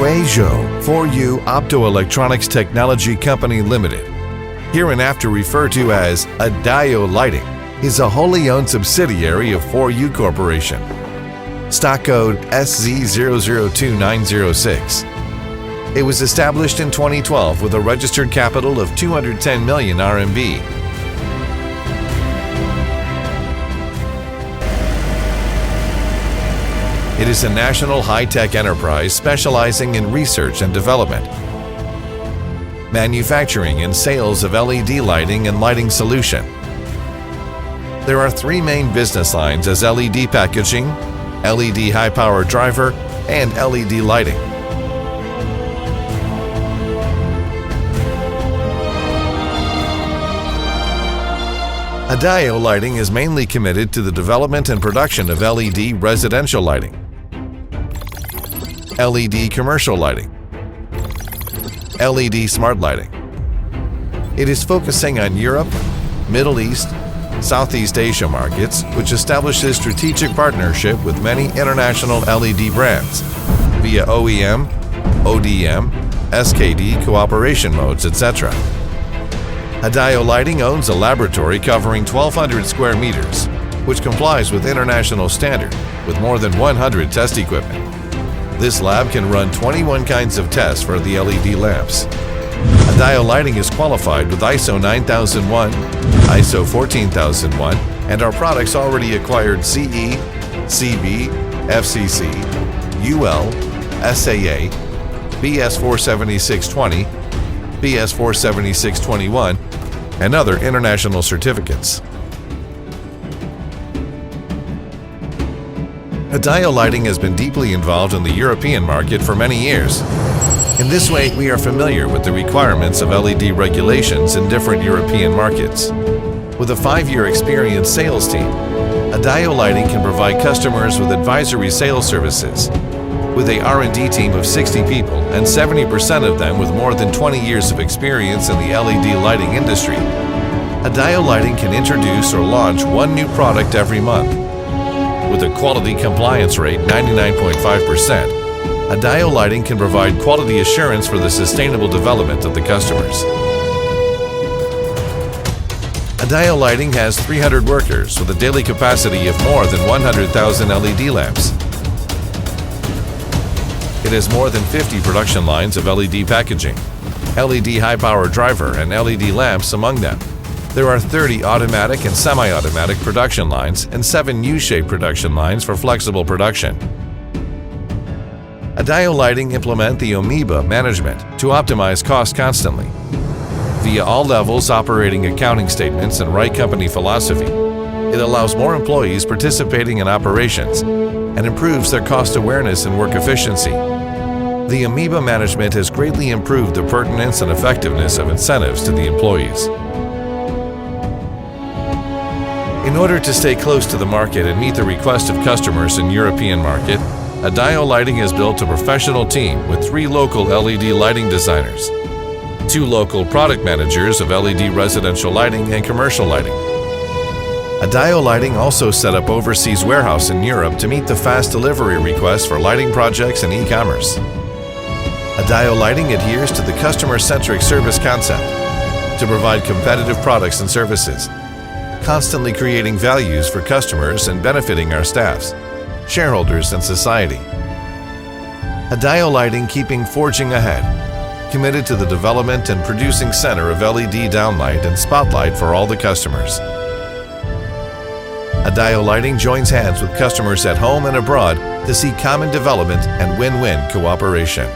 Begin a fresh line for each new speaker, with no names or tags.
Huizhou Foryou Optoelectronics Technology Company Limited, hereinafter referred to as Adayo Lighting, is a wholly owned subsidiary of Foryou Corporation. Stock code SZ002906. It was established in 2012 with a registered capital of 210 million RMB. It is a national high-tech enterprise specializing in research and development, manufacturing and sales of LED lighting and lighting solution. There are three main business lines as LED packaging, LED high-power driver, and LED lighting. Adayo Lighting is mainly committed to the development and production of LED residential lighting, LED commercial lighting, LED smart lighting. It is focusing on Europe, Middle East, Southeast Asia markets, which establishes strategic partnership with many international LED brands via OEM, ODM, SKD cooperation modes, etc. Adayo Lighting owns a laboratory covering 1,200 square meters, which complies with international standard with more than 100 test equipment. This lab can run 21 kinds of tests for the LED lamps. Adayo Lighting is qualified with ISO 9001, ISO 14001, and our products already acquired CE, CB, FCC, UL, SAA, BS 47620, BS 47621, and other international certificates. Adayo Lighting has been deeply involved in the European market for many years. In this way, we are familiar with the requirements of LED regulations in different European markets. With a 5-year experienced sales team, Adayo Lighting can provide customers with advisory sales services. With a R&D team of 60 people and 70% of them with more than 20 years of experience in the LED lighting industry, Adayo Lighting can introduce or launch one new product every month. With a quality compliance rate 99.5%, Adayo Lighting can provide quality assurance for the sustainable development of the customers. Adayo Lighting has 300 workers with a daily capacity of more than 100,000 LED lamps. It has more than 50 production lines of LED packaging, LED high-power driver, and LED lamps among them. There are 30 automatic and semi-automatic production lines and 7 U-shaped production lines for flexible production. Adayo Lighting implement the Amoeba management to optimize cost constantly. Via all levels operating accounting statements and right company philosophy, it allows more employees participating in operations and improves their cost awareness and work efficiency. The Amoeba management has greatly improved the pertinence and effectiveness of incentives to the employees. In order to stay close to the market and meet the request of customers in European market, Adayo Lighting has built a professional team with 3 local LED lighting designers, 2 local product managers of LED residential lighting and commercial lighting. Adayo Lighting also set up overseas warehouse in Europe to meet the fast delivery requests for lighting projects and e-commerce. Adayo Lighting adheres to the customer-centric service concept to provide competitive products and services, constantly creating values for customers and benefiting our staffs, shareholders, and society. Adayo Lighting keeping forging ahead, committed to the development and producing center of LED downlight and spotlight for all the customers. Adayo Lighting joins hands with customers at home and abroad to see common development and win-win cooperation.